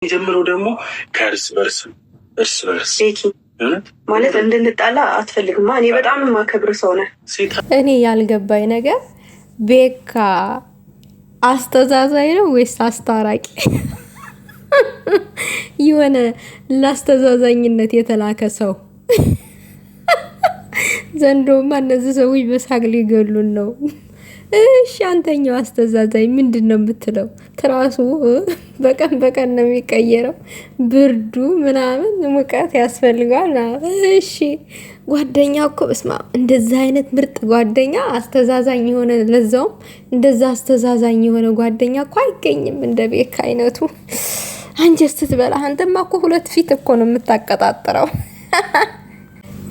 የጀምረው ደግሞ ከእርስ በርስ ማለት እንድንጣላ አትፈልግማ። እኔ በጣም ማከብር ሰው ነህ። እኔ ያልገባኝ ነገር ቤካ አስተዛዛኝ ነው ወይስ አስታራቂ? የሆነ ለአስተዛዛኝነት የተላከ ሰው ዘንድሮማ እነዚህ ሰዎች በሳቅ ሊገሉን ነው። እሺ አንተኛው አስተዛዛኝ ምንድን ነው የምትለው? ትራሱ በቀን በቀን ነው የሚቀየረው። ብርዱ ምናምን ሙቀት ያስፈልገዋል። እሺ ጓደኛ እኮ በስማ እንደዛ አይነት ምርጥ ጓደኛ አስተዛዛኝ የሆነ ለዛውም እንደዛ አስተዛዛኝ የሆነ ጓደኛ እኮ አይገኝም እንደ ቤካ አይነቱ። አንጀት ስትበላ አንተማ እኮ ሁለት ፊት እኮ ነው የምታቀጣጥረው።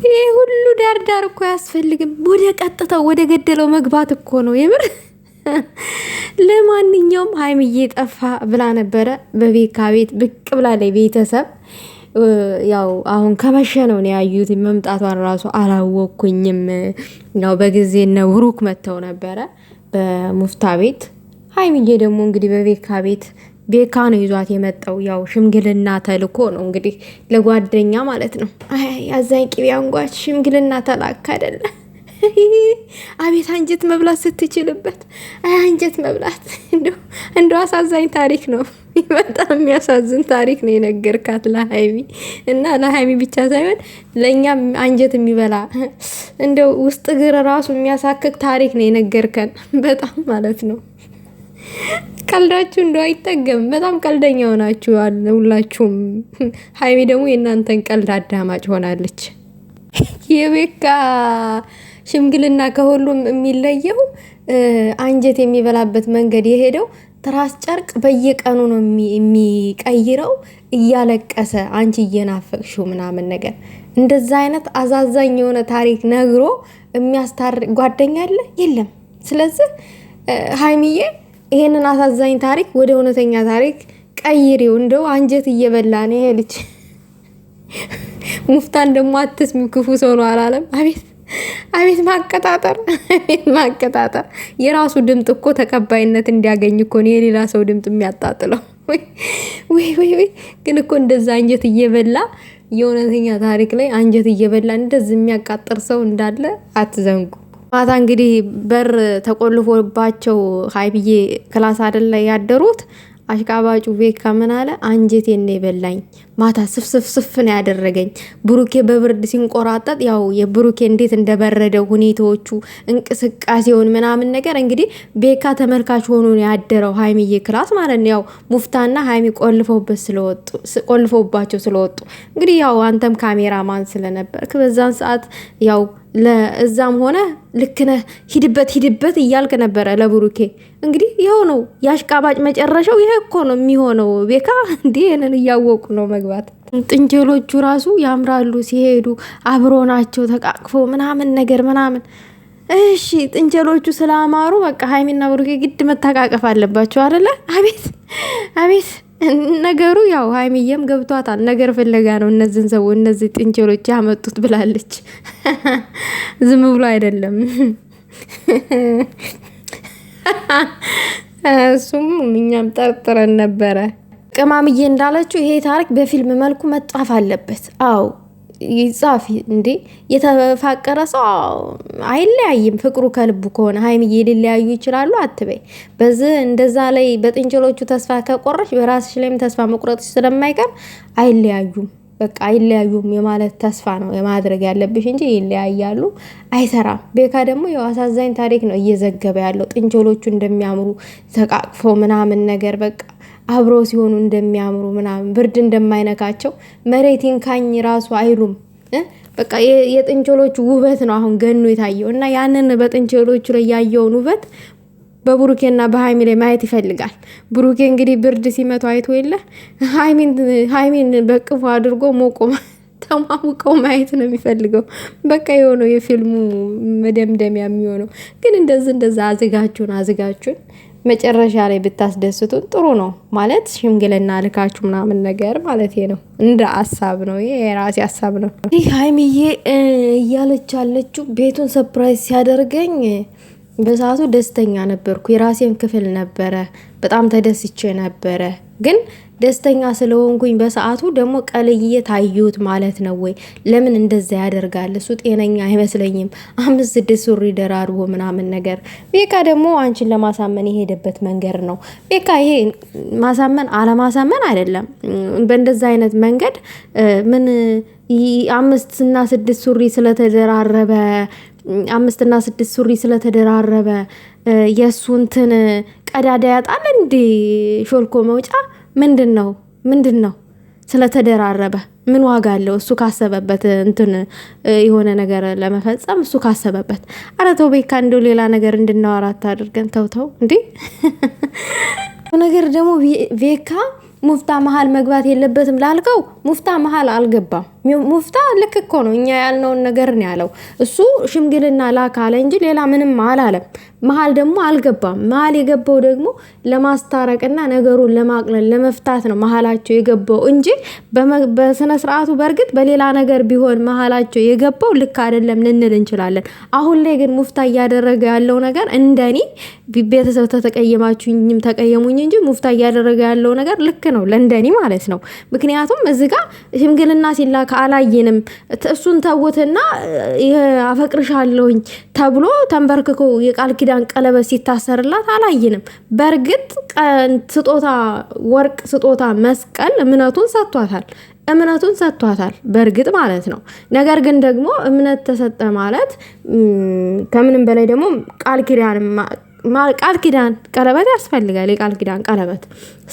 ይሄ ሁሉ ዳርዳር እኮ ያስፈልግም። ወደ ቀጥታው ወደ ገደለው መግባት እኮ ነው የምር። ለማንኛውም ሀይሚዬ ጠፋ ብላ ነበረ በቤካ ቤት ብቅ ብላ ላይ ቤተሰብ ያው አሁን ከመሸ ነው ያዩት። መምጣቷን ራሱ አላወኩኝም። ያው በጊዜ ነው ብሩክ መተው ነበረ በሙፍታ ቤት። ሀይሚዬ ደግሞ እንግዲህ በቤካ ቤት ቤካ ነው ይዟት የመጣው። ያው ሽምግልና ተልኮ ነው እንግዲህ ለጓደኛ ማለት ነው። አዛኝ ቅቤ አንጓች ሽምግልና ተላካ አይደለ? አቤት አንጀት መብላት ስትችልበት፣ አንጀት መብላት እንደው አሳዛኝ ታሪክ ነው። በጣም የሚያሳዝን ታሪክ ነው የነገርካት ለሀይሚ እና ለሀይሚ ብቻ ሳይሆን ለእኛም አንጀት የሚበላ እንደው ውስጥ እግር ራሱ የሚያሳክክ ታሪክ ነው የነገርከን። በጣም ማለት ነው ቀልዳችሁ እንደው አይጠገም። በጣም ቀልደኛ ሆናችሁ ሁላችሁም። ሀይሚ ደግሞ የእናንተን ቀልድ አዳማጭ ሆናለች። የቤካ ሽምግልና ከሁሉም የሚለየው አንጀት የሚበላበት መንገድ የሄደው ትራስ ጨርቅ በየቀኑ ነው የሚቀይረው እያለቀሰ አንቺ እየናፈቅሽው ምናምን ነገር። እንደዛ አይነት አዛዛኝ የሆነ ታሪክ ነግሮ የሚያስታርቅ ጓደኛ አለ የለም። ስለዚህ ሀይሚዬ ይሄንን አሳዛኝ ታሪክ ወደ እውነተኛ ታሪክ ቀይሪው። እንደው አንጀት እየበላ ነው ይሄ ልጅ። ሙፍታን ደግሞ አትስሚ ክፉ ሰው ነው አላለም? አቤት ማቀጣጠር፣ አቤት ማቀጣጠር። የራሱ ድምጥ እኮ ተቀባይነት እንዲያገኝ እኮ ነው የሌላ ሰው ድምጥ የሚያጣጥለው። ወይ ግን እኮ እንደዛ አንጀት እየበላ የእውነተኛ ታሪክ ላይ አንጀት እየበላ እንደዚህ የሚያቃጥር ሰው እንዳለ አትዘንጉ። ማታ እንግዲህ በር ተቆልፎባቸው ሀይሚዬ ክላስ አይደለ ያደሩት። አሽቃባጩ ቤካ ምን አለ? አንጀቴን ነው የበላኝ ማታ ስፍስፍ ነው ያደረገኝ። ብሩኬ በብርድ ሲንቆራጠጥ ያው የብሩኬ እንዴት እንደበረደው ሁኔታዎቹ እንቅስቃሴውን ምናምን ነገር እንግዲህ ቤካ ተመልካች ሆኖ ነው ያደረው ሀይሚዬ ክላስ ማለት ነው። ያው ሙፍታና ሀይሚ ቆልፈውባቸው ስለወጡ እንግዲህ ያው አንተም ካሜራማን ስለነበርክ በዛን ሰዓት ያው ለእዛም ሆነ ልክነህ ሂድበት እያልክ ነበረ ለብሩኬ። እንግዲህ ይኸው ነው ያሽቃባጭ መጨረሻው ይሄ እኮ ነው የሚሆነው። ቤካ እንዲህንን እያወቁ ነው መግባት። ጥንጀሎቹ ራሱ ያምራሉ ሲሄዱ አብሮ ናቸው ተቃቅፈው ምናምን ነገር ምናምን። እሺ ጥንጀሎቹ ስላማሩ በቃ ሀይሚና ብሩኬ ግድ መተቃቀፍ አለባቸው አይደለ? አቤት ነገሩ ያው ሀይሚዬም ገብቷታል። ነገር ፍለጋ ነው እነዚህን ሰው እነዚህ ጥንቸሎች ያመጡት ብላለች። ዝም ብሎ አይደለም። እሱም እኛም ጠርጥረን ነበረ። ቅማምዬ እንዳለችው ይሄ ታሪክ በፊልም መልኩ መጻፍ አለበት። አዎ ይጻፍ እንዴ! የተፋቀረ ሰው አይለያይም ፍቅሩ ከልቡ ከሆነ። ሀይሚዬ ሊለያዩ ይችላሉ አትበይ። በዚህ እንደዛ ላይ በጥንቸሎቹ ተስፋ ከቆረሽ በራስሽ ላይም ተስፋ መቁረጥ ስለማይቀር አይለያዩም። በቃ አይለያዩም የማለት ተስፋ ነው የማድረግ ያለብሽ እንጂ ይለያያሉ አይሰራም። ቤካ ደግሞ ያው አሳዛኝ ታሪክ ነው እየዘገበ ያለው። ጥንቸሎቹ እንደሚያምሩ ተቃቅፎ ምናምን ነገር በቃ አብሮ ሲሆኑ እንደሚያምሩ ምናምን ብርድ እንደማይነካቸው መሬቲን ካኝ ራሱ አይሉም። በቃ የጥንቸሎቹ ውበት ነው አሁን ገኖ የታየው እና ያንን በጥንቸሎቹ ላይ ያየውን ውበት በብሩኬና በሀይሚ ላይ ማየት ይፈልጋል። ብሩኬ እንግዲህ ብርድ ሲመቱ አይቶ የለ ሀይሚን በቅፉ አድርጎ ሞቆ ተሟሙቀው ማየት ነው የሚፈልገው። በቃ የሆነው የፊልሙ መደምደሚያ የሚሆነው ግን እንደዛ አዝጋችሁን መጨረሻ ላይ ብታስደስቱን ጥሩ ነው ማለት ሽምግልና ልካችሁ ምናምን ነገር ማለት ነው። እንደ ሀሳብ ነው ይሄ የራሴ ሀሳብ ነው። ይህ ሀይሚዬ እያለች ያለችው ቤቱን ሰርፕራይዝ ሲያደርገኝ በሰዓቱ ደስተኛ ነበርኩ። የራሴም ክፍል ነበረ። በጣም ተደስቼ ነበረ። ግን ደስተኛ ስለሆንኩኝ በሰዓቱ ደግሞ ቀልዬ ታዩት ማለት ነው ወይ? ለምን እንደዛ ያደርጋል? እሱ ጤነኛ አይመስለኝም። 5-6 ሱሪ ደራርቦ ምናምን ነገር። ቤካ ደግሞ አንቺን ለማሳመን የሄደበት መንገድ ነው። ቤካ ይሄ ማሳመን አለማሳመን አይደለም። በእንደዛ አይነት መንገድ ምን 5-6 ሱሪ ስለተደራረበ 5-6 ሱሪ ስለተደራረበ የእሱ እንትን ቀዳዳ ያጣል እንዴ? ሾልኮ መውጫ ምንድን ነው? ስለተደራረበ ምን ዋጋ አለው? እሱ ካሰበበት እንትን የሆነ ነገር ለመፈጸም እሱ ካሰበበት። ኧረ ተው ቤካ፣ እንደው ሌላ ነገር እንድናወራት አድርገን ተው እንዴ። ነገር ደግሞ ቤካ ሙፍታ መሀል መግባት የለበትም ላልከው፣ ሙፍታ መሀል አልገባም። ሙፍታ ልክ እኮ ነው። እኛ ያልነውን ነገር ነው ያለው። እሱ ሽምግልና ላክ አለ እንጂ ሌላ ምንም አላለም። መሀል ደግሞ አልገባም። መሀል የገባው ደግሞ ለማስታረቅና ነገሩን ለማቅለል ለመፍታት ነው መሀላቸው የገባው እንጂ በስነ ስርዓቱ በእርግጥ በሌላ ነገር ቢሆን መሀላቸው የገባው ልክ አይደለም ልንል እንችላለን። አሁን ላይ ግን ሙፍታ እያደረገ ያለው ነገር እንደኔ ቤተሰብ ተተቀየማችሁኝም ተቀየሙኝ እንጂ ሙፍታ እያደረገ ያለው ነገር ልክ ነው ለእንደኔ ማለት ነው። ምክንያቱም እዚህ ጋር ሽምግልና ሲላክ አላየንም። እሱን ተውትና አፈቅርሻለሁኝ ተብሎ ተንበርክኮ የቃል ኪዳን ቀለበት ሲታሰርላት አላየንም። በእርግጥ ስጦታ ወርቅ፣ ስጦታ መስቀል እምነቱን ሰጥቷታል በእርግጥ ማለት ነው። ነገር ግን ደግሞ እምነት ተሰጠ ማለት ከምንም በላይ ደግሞ ቃል ኪዳን ቀለበት ያስፈልጋል። የቃል ኪዳን ቀለበት።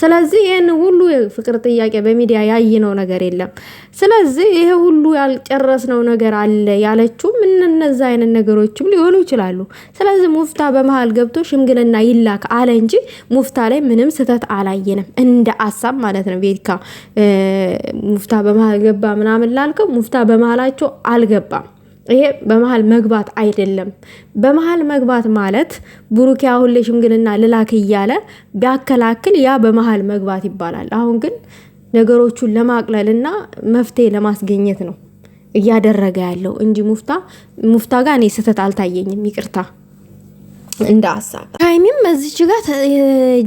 ስለዚህ ይህን ሁሉ የፍቅር ጥያቄ በሚዲያ ያየነው ነገር የለም። ስለዚህ ይሄ ሁሉ ያልጨረስነው ነገር አለ ያለችውም እነዛ አይነት ነገሮችም ሊሆኑ ይችላሉ። ስለዚህ ሙፍታ በመሀል ገብቶ ሽምግልና ይላክ አለ እንጂ ሙፍታ ላይ ምንም ስህተት አላየንም፣ እንደ አሳብ ማለት ነው። ቤካ ሙፍታ በመሀል ገባ ምናምን ላልከው፣ ሙፍታ በመሀላቸው አልገባም። ይሄ በመሀል መግባት አይደለም። በመሀል መግባት ማለት ብሩኬ አሁን ላይ ሽምግልና ልላክ እያለ ቢያከላክል ያ በመሀል መግባት ይባላል። አሁን ግን ነገሮቹን ለማቅለልና መፍትሄ ለማስገኘት ነው እያደረገ ያለው እንጂ ሙፍታ ጋር እኔ ስህተት አልታየኝም። ይቅርታ እንደ ሀሳብ። ሀይሚም እዚች ጋር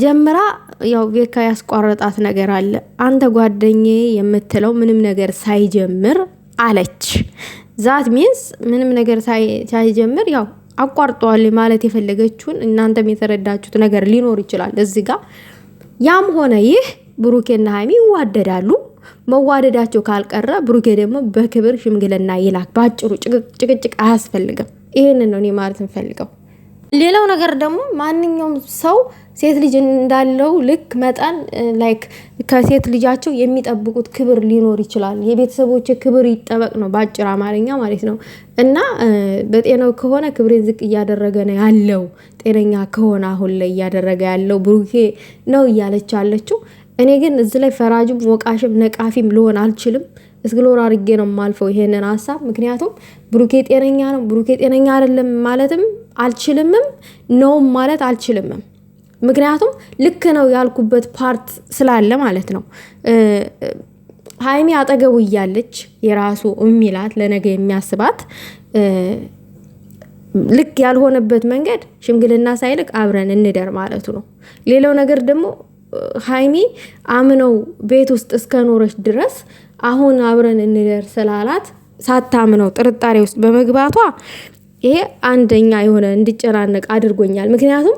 ጀምራ ያው ቤካ ያስቋረጣት ነገር አለ። አንተ ጓደኛዬ የምትለው ምንም ነገር ሳይጀምር አለች። ዛት ሚንስ ምንም ነገር ሳይጀምር ያው አቋርጠዋል ማለት የፈለገችውን እናንተም የተረዳችሁት ነገር ሊኖር ይችላል እዚህ ጋር። ያም ሆነ ይህ ብሩኬና ሀይሚ ይዋደዳሉ። መዋደዳቸው ካልቀረ ብሩኬ ደግሞ በክብር ሽምግልና ይላክ። ባጭሩ ጭቅጭቅ አያስፈልግም። ይሄንን ነው እኔ ማለት እንፈልገው። ሌላው ነገር ደግሞ ማንኛውም ሰው ሴት ልጅ እንዳለው ልክ መጠን ላይክ ከሴት ልጃቸው የሚጠብቁት ክብር ሊኖር ይችላል። የቤተሰቦች ክብር ይጠበቅ ነው በአጭር አማርኛ ማለት ነው። እና በጤናው ከሆነ ክብሬን ዝቅ እያደረገ ነው ያለው። ጤነኛ ከሆነ አሁን ላይ እያደረገ ያለው ብሩኬ ነው እያለች አለችው። እኔ ግን እዚህ ላይ ፈራጅም ወቃሽም ነቃፊም ልሆን አልችልም። እስክሎር አድርጌ ነው የማልፈው ይሄንን ሀሳብ። ምክንያቱም ብሩኬ ጤነኛ ነው፣ ብሩኬ ጤነኛ አይደለም ማለትም አልችልምም፣ ነውም ማለት አልችልምም። ምክንያቱም ልክ ነው ያልኩበት ፓርት ስላለ ማለት ነው። ሀይሚ አጠገቡ እያለች የራሱ የሚላት ለነገ የሚያስባት ልክ ያልሆነበት መንገድ ሽምግልና ሳይልክ አብረን እንደር ማለቱ ነው። ሌላው ነገር ደግሞ ሀይሚ አምነው ቤት ውስጥ እስከኖረች ድረስ አሁን አብረን እንደር ስላላት ሳታምነው ጥርጣሬ ውስጥ በመግባቷ ይሄ አንደኛ የሆነ እንድጨናነቅ አድርጎኛል። ምክንያቱም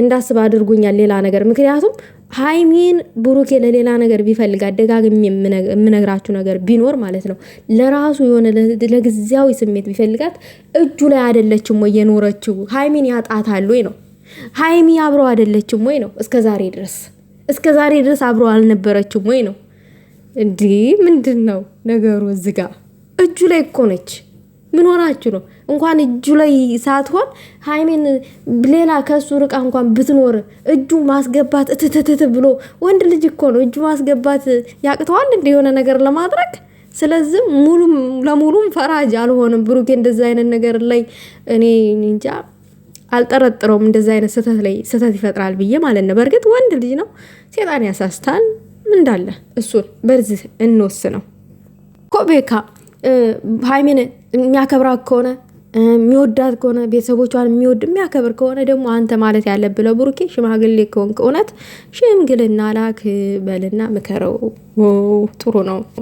እንዳስብ አድርጎኛል ሌላ ነገር። ምክንያቱም ሀይሚን ብሩኬ ለሌላ ነገር ቢፈልጋት ደጋግሜ የምነግራችሁ ነገር ቢኖር ማለት ነው ለራሱ የሆነ ለጊዜያዊ ስሜት ቢፈልጋት እጁ ላይ አይደለችም ወይ የኖረችው? ሀይሚን ያጣታል ወይ ነው? ሀይሚ አብሮ አይደለችም ወይ ነው? እስከ ዛሬ ድረስ አብሮ አልነበረችም ወይ ነው? እንዲህ ምንድን ነው ነገሩ? እዝጋ እጁ ላይ እኮ ነች። ምን ሆናችሁ ነው? እንኳን እጁ ላይ ሳትሆን ሀይሚን ሌላ ከሱ ርቃ እንኳን ብትኖር እጁ ማስገባት እትትት ብሎ ወንድ ልጅ እኮ ነው እጁ ማስገባት ያቅተዋል እንደ የሆነ ነገር ለማድረግ። ስለዚህ ሙሉም ለሙሉም ፈራጅ አልሆንም ብሩኬ እንደዛ አይነት ነገር ላይ እኔ እንጃ አልጠረጥረውም። እንደዛ አይነት ስህተት ይፈጥራል ብዬ ማለት ነው። በእርግጥ ወንድ ልጅ ነው፣ ሴጣን ያሳስታል እንዳለ እሱን በዚህ እንወስነው። ኮቤካ ሀይሚን የሚያከብራት ከሆነ የሚወዳት ከሆነ ቤተሰቦቿን የሚወድ የሚያከብር ከሆነ ደግሞ አንተ ማለት ያለብህ ለብሩኬ ሽማግሌ ከሆንክ እውነት ሽምግልና ላክ በልና ምከረው። ጥሩ ነው።